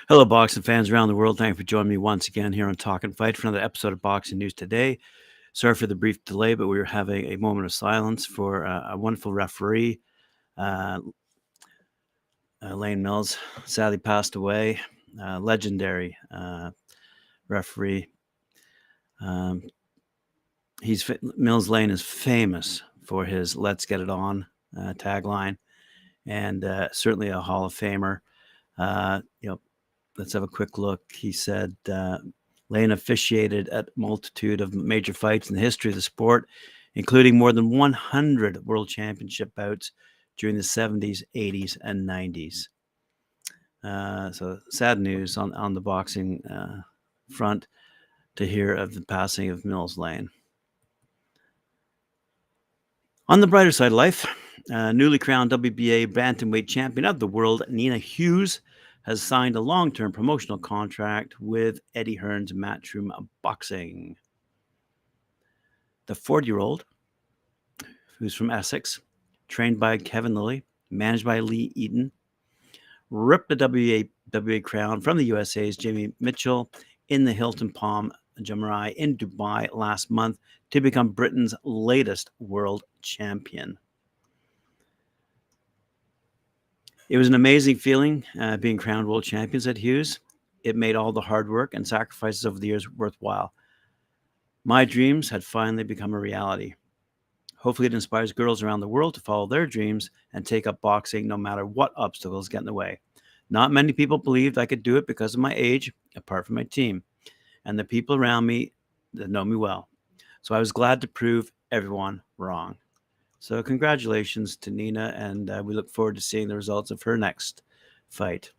Hello, boxing fans around the world. Thank you for joining me once again here on Talk and Fight for another episode of Boxing News Today. Sorry for the brief delay, but we were having a moment of silence for a wonderful referee. Lane Mills sadly passed away. Legendary referee. Mills Lane is famous for his "Let's Get It On" tagline, and certainly a Hall of Famer. Let's have a quick look. He said, Lane officiated at a multitude of major fights in the history of the sport, including more than 100 world championship bouts during the 70s, 80s, and 90s. So sad news on the boxing front to hear of the passing of Mills Lane. On the brighter side of life, newly crowned WBA bantamweight champion of the world, Nina Hughes, has signed a long-term promotional contract with Eddie Hearn's Matchroom Boxing. The 40-year-old, who's from Essex, trained by Kevin Lilly, managed by Lee Eaton, ripped the WBA crown from the USA's Jamie Mitchell in the Hilton Palm Jumeirah in Dubai last month to become Britain's latest world champion. It was an amazing feeling being crowned world champion, said Hughes. It made all the hard work and sacrifices over the years worthwhile. My dreams had finally become a reality. Hopefully it inspires girls around the world to follow their dreams and take up boxing no matter what obstacles get in the way. Not many people believed I could do it because of my age, apart from my team, and the people around me that know me well. So I was glad to prove everyone wrong. So congratulations to Nina, and we look forward to seeing the results of her next fight.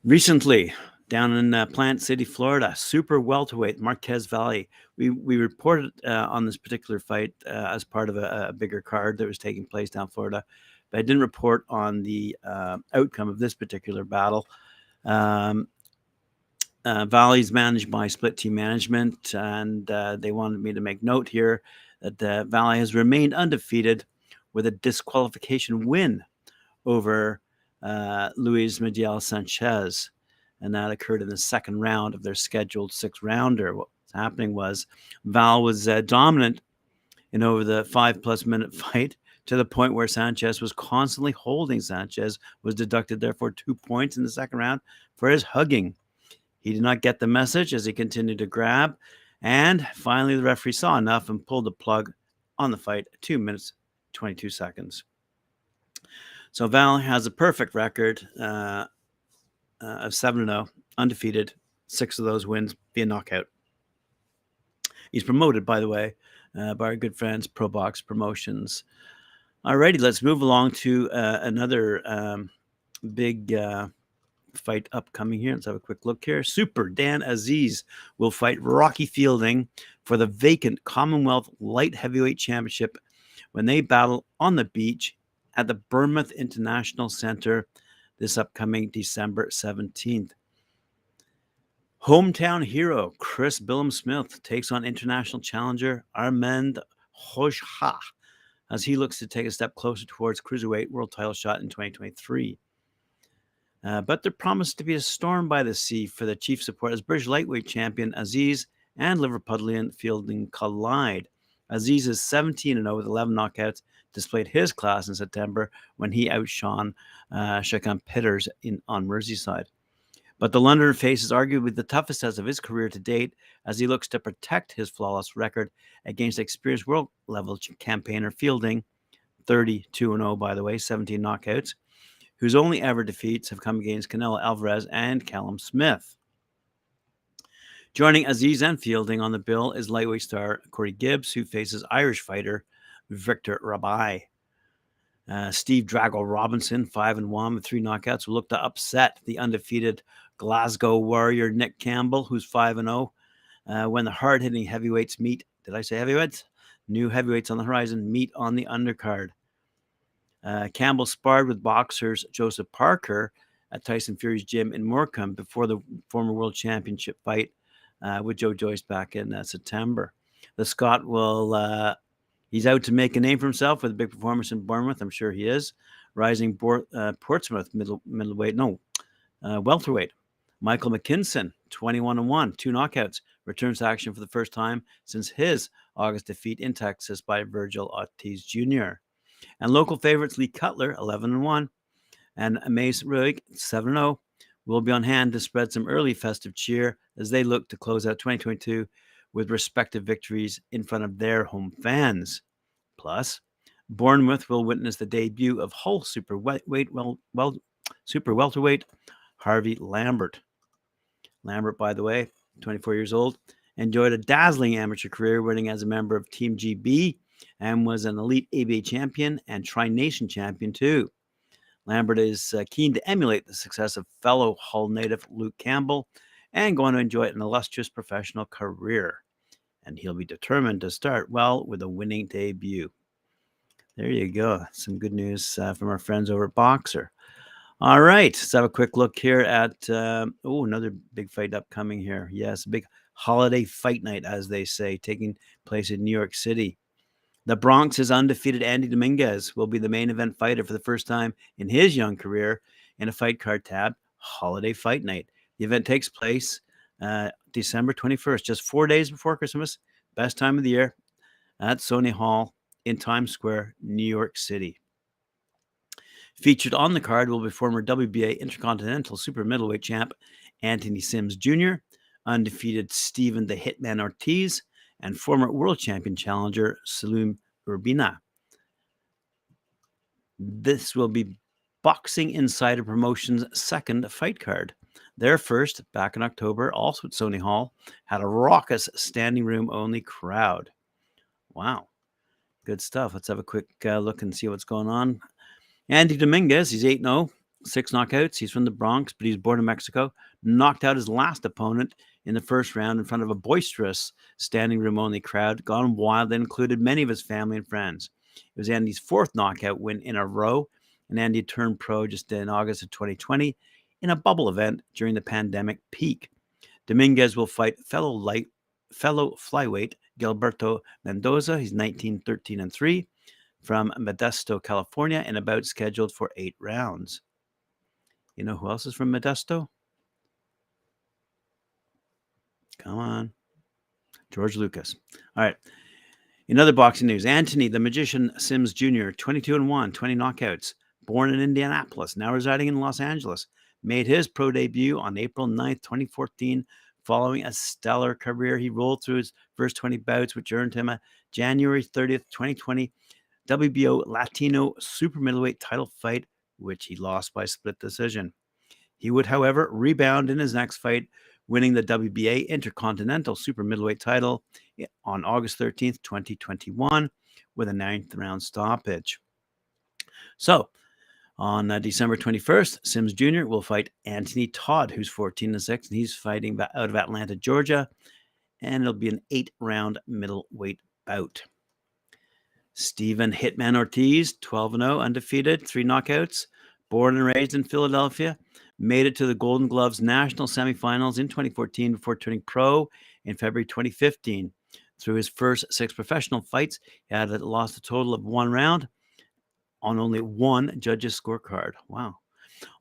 Recently, down in Plant City, Florida, super welterweight Marquez Valley. We reported on this particular fight as part of a bigger card that was taking place down in Florida, but I didn't report on the outcome of this particular battle. Valley's managed by Split Team Management, and they wanted me to make note here that Valley has remained undefeated with a disqualification win over Luis Miguel Sanchez, and that occurred in the second round of their scheduled 6-rounder. What was happening was Val was dominant in over the 5+ minute fight to the point where Sanchez was constantly holding. Sanchez was deducted, therefore, 2 points in the second round for his hugging. He did not get the message as he continued to grab, and finally the referee saw enough and pulled the plug on the fight at 2 minutes, 22 seconds. So Val has a perfect record of 7-0, undefeated, 6 of those wins via knockout. He's promoted, by the way, by our good friends Pro Box Promotions. Alrighty, let's move along to another big fight upcoming here. Let's have a quick look here. Super Dan Aziz will fight Rocky Fielding for the vacant Commonwealth Light Heavyweight Championship when they battle on the beach at the Bournemouth International Center this upcoming December 17th. Hometown hero Chris Billam-Smith takes on international challenger Armand Hojha as he looks to take a step closer towards cruiserweight world title shot in 2023. But there promised to be a storm by the sea for the chief support as British lightweight champion Aziz and Liverpudlian Fielding collide. Aziz is 17-0 with 11 knockouts, displayed his class in September when he outshone Shakan Pitters on Merseyside. But the Londoner faces arguably the toughest test of his career to date as he looks to protect his flawless record against experienced world-level campaigner Fielding, 32-0 by the way, 17 knockouts, whose only ever defeats have come against Canelo Alvarez and Callum Smith. Joining Aziz and Fielding on the bill is lightweight star Corey Gibbs, who faces Irish fighter Victor Rabai. Steve Drago Robinson, 5-1 with 3 knockouts, will look to upset the undefeated Glasgow Warrior Nick Campbell, who's 5-0. When the hard-hitting heavyweights meet, did I say heavyweights? New heavyweights on the horizon meet on the undercard. Campbell sparred with boxers Joseph Parker at Tyson Fury's gym in Morecambe before the former world championship fight with Joe Joyce back in September. The Scot will He's out to make a name for himself with a big performance in Bournemouth. I'm sure he is. Rising Portsmouth welterweight. Michael McKinson, 21-1, 2 knockouts, returns to action for the first time since his August defeat in Texas by Virgil Ortiz Jr. And local favorites Lee Cutler, 11-1, and Mace Eryk, 7-0, will be on hand to spread some early festive cheer as they look to close out 2022 with respective victories in front of their home fans. Plus, Bournemouth will witness the debut of Hull super welterweight Harvey Lambert. Lambert, by the way, 24 years old, enjoyed a dazzling amateur career, winning as a member of Team GB and was an elite ABA champion and Tri-Nation champion too. Lambert is keen to emulate the success of fellow Hull native Luke Campbell and going to enjoy an illustrious professional career. And he'll be determined to start well with a winning debut. There you go. Some good news from our friends over at Boxer. All right, let's have a quick look here at another big fight upcoming here. Yes, a big holiday fight night, as they say, taking place in New York City. The Bronx's undefeated Andy Dominguez will be the main event fighter for the first time in his young career in a fight card tab, Holiday Fight Night. The event takes place December 21st, just 4 days before Christmas, best time of the year, at Sony Hall in Times Square, New York City. Featured on the card will be former WBA Intercontinental Super Middleweight champ Anthony Sims Jr., undefeated Stephen the Hitman Ortiz, and former world champion challenger Salim Urbina. This will be Boxing Insider Promotions' second fight card. Their first, back in October, also at Sony Hall, had a raucous standing room only crowd. Wow, good stuff. Let's have a quick look and see what's going on. Andy Dominguez, he's 8-0, 6 knockouts. He's from the Bronx, but he's born in Mexico. Knocked out his last opponent in the first round in front of a boisterous standing room only crowd, gone wild, that included many of his family and friends. It was Andy's 4th knockout win in a row, and Andy turned pro just in August of 2020 in a bubble event during the pandemic peak. Dominguez will fight fellow flyweight Gilberto Mendoza. He's 19, 13, and 3. From Modesto, California, in a bout scheduled for 8 rounds. You know who else is from Modesto? Come on. George Lucas. All right. In other boxing news, Anthony the Magician Sims Jr., 22-1, 20 knockouts, born in Indianapolis, now residing in Los Angeles, made his pro debut on April 9th, 2014. Following a stellar career, he rolled through his first 20 bouts, which earned him a January 30th, 2020 WBO Latino super middleweight title fight, which he lost by split decision. He would, however, rebound in his next fight, winning the WBA Intercontinental super middleweight title on August 13th, 2021, with a 9th round stoppage. So, on December 21st, Sims Jr. will fight Anthony Todd, who's 14-6, and he's fighting out of Atlanta, Georgia, and it'll be an 8-round middleweight bout. Stephen Hitman Ortiz, 12-0, undefeated, 3 knockouts, born and raised in Philadelphia, made it to the Golden Gloves national semifinals in 2014 before turning pro in February 2015. Through his first 6 professional fights, he had lost a total of 1 round on only 1 judge's scorecard. Wow.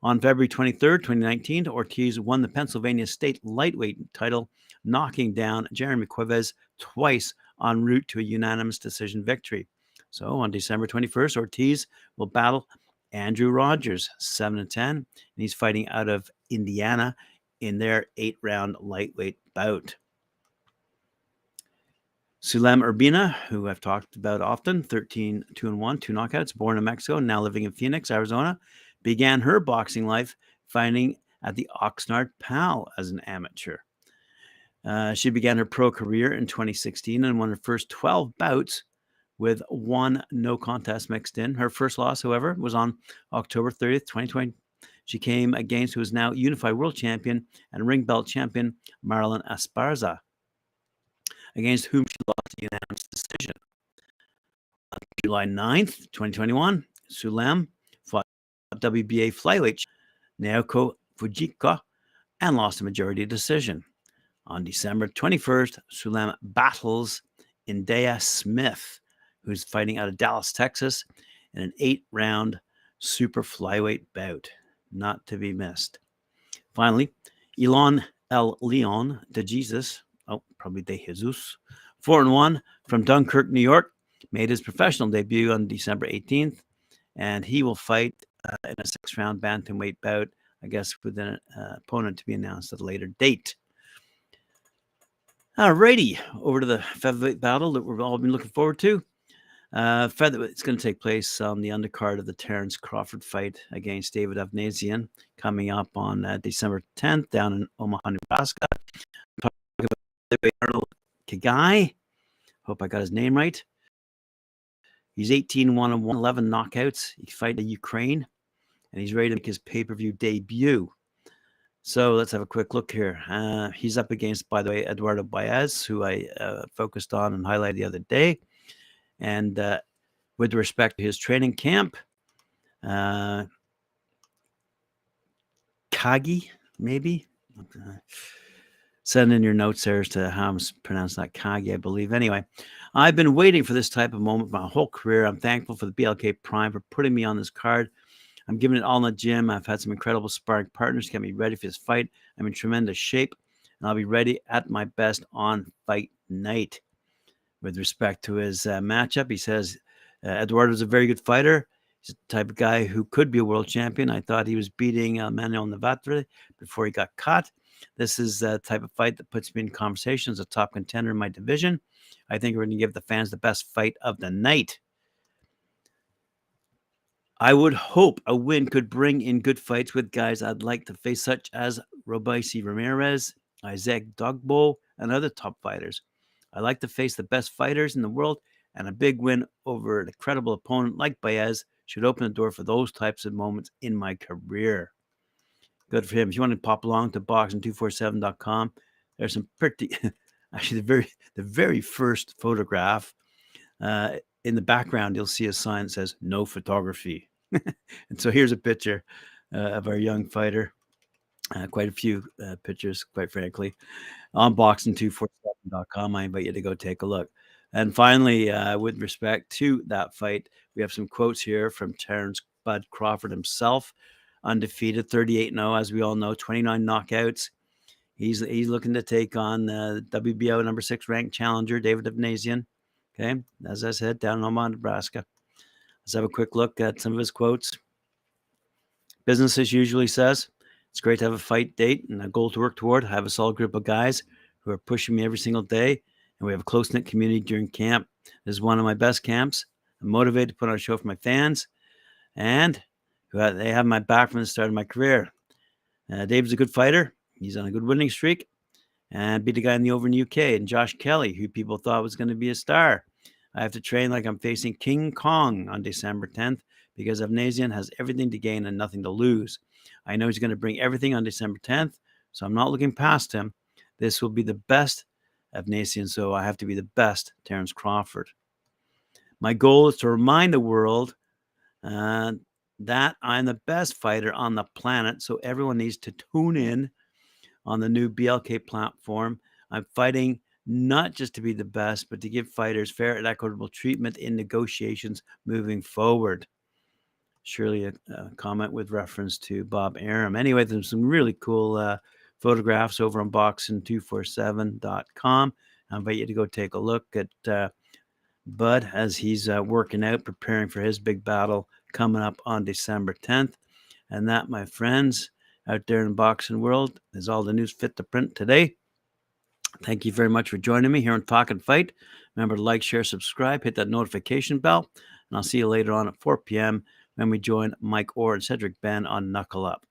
On February 23rd, 2019, Ortiz won the Pennsylvania State lightweight title, knocking down Jeremy Cuevas twice en route to a unanimous decision victory. So on December 21st, Ortiz will battle Andrew Rogers, 7-10, and he's fighting out of Indiana in their 8-round lightweight bout. Salim Urbina, who I've talked about often, 13-2-1, 2 knockouts, born in Mexico, now living in Phoenix, Arizona, began her boxing life fighting at the Oxnard Pal as an amateur. She began her pro career in 2016 and won her first 12 bouts with 1 no contest mixed in. Her first loss, however, was on October 30th, 2020. She came against who is now unified world champion and ring belt champion Marlon Esparza, against whom she lost a unanimous decision. On July 9th, 2021, Sulam fought WBA flyweight Naoko Fujika and lost a majority decision. On December 21st, Sulam battles in Daya Smith, who's fighting out of Dallas, Texas, in an 8-round super flyweight bout. Not to be missed. Finally, Elon El Leon de Jesus, probably de Jesus, 4-1 from Dunkirk, New York, made his professional debut on December 18th, and he will fight in a 6-round bantamweight bout, I guess, with an opponent to be announced at a later date. Alrighty, over to the featherweight battle that we've all been looking forward to. It's going to take place on the undercard of the Terence Crawford fight against David Avnesian, coming up on December 10th down in Omaha, Nebraska. Arnold Khegai, hope I got his name right. He's 18-1-1, 11 knockouts. He fight in Ukraine, and he's ready to make his pay-per-view debut. So let's have a quick look here. He's up against, by the way, Eduardo Baez, who I focused on and highlighted the other day. And with respect to his training camp, Kagi, maybe? Send in your notes there as to how I'm pronouncing that. Kagi, I believe. Anyway, I've been waiting for this type of moment my whole career. I'm thankful for the BLK Prime for putting me on this card. I'm giving it all in the gym. I've had some incredible sparring partners to get me ready for this fight. I'm in tremendous shape, and I'll be ready at my best on fight night. With respect to his matchup, he says Eduardo is a very good fighter. He's the type of guy who could be a world champion. I thought he was beating Manuel Navarrete before he got caught. This is the type of fight that puts me in conversation as a top contender in my division. I think we're going to give the fans the best fight of the night. I would hope a win could bring in good fights with guys I'd like to face, such as Robaisi Ramirez, Isaac Dogbo, and other top fighters. I like to face the best fighters in the world, and a big win over a credible opponent like Baez should open the door for those types of moments in my career. Good for him. If you want to pop along to boxing247.com, there's some pretty, actually the very first photograph. In the background, you'll see a sign that says "No photography." And so here's a picture of our young fighter. Quite a few pictures, quite frankly, on boxing247.com. I invite you to go take a look. And finally, with respect to that fight, we have some quotes here from Terence Bud Crawford himself. Undefeated, 38-0, as we all know, 29 knockouts. He's looking to take on WBO number 6 ranked challenger, David Avnesian. Okay, as I said, down in Omaha, Nebraska. Let's have a quick look at some of his quotes. Business as usual, he says. It's great to have a fight date and a goal to work toward. I have a solid group of guys who are pushing me every single day, and we have a close-knit community during camp. This is one of my best camps. I'm motivated to put on a show for my fans, and they have my back from the start of my career. Dave's a good fighter. He's on a good winning streak, and beat a guy in the over in the UK, and Josh Kelly, who people thought was going to be a star. I have to train like I'm facing King Kong on December 10th because Avnesian has everything to gain and nothing to lose. I know he's going to bring everything on December 10th, so I'm not looking past him. This will be the best Avnesian, so I have to be the best Terence Crawford. My goal is to remind the world that I'm the best fighter on the planet, so everyone needs to tune in on the new BLK platform. I'm fighting not just to be the best, but to give fighters fair and equitable treatment in negotiations moving forward. Surely a comment with reference to Bob Arum. Anyway, there's some really cool photographs over on boxing247.com. I invite you to go take a look at Bud as he's working out, preparing for his big battle coming up on December 10th. And that, my friends, out there in the boxing world, is all the news fit to print today. Thank you very much for joining me here on Talk and Fight. Remember to like, share, subscribe, hit that notification bell, and I'll see you later on at 4 p.m. when we join Mike Orr and Cedric Ben on Knuckle Up.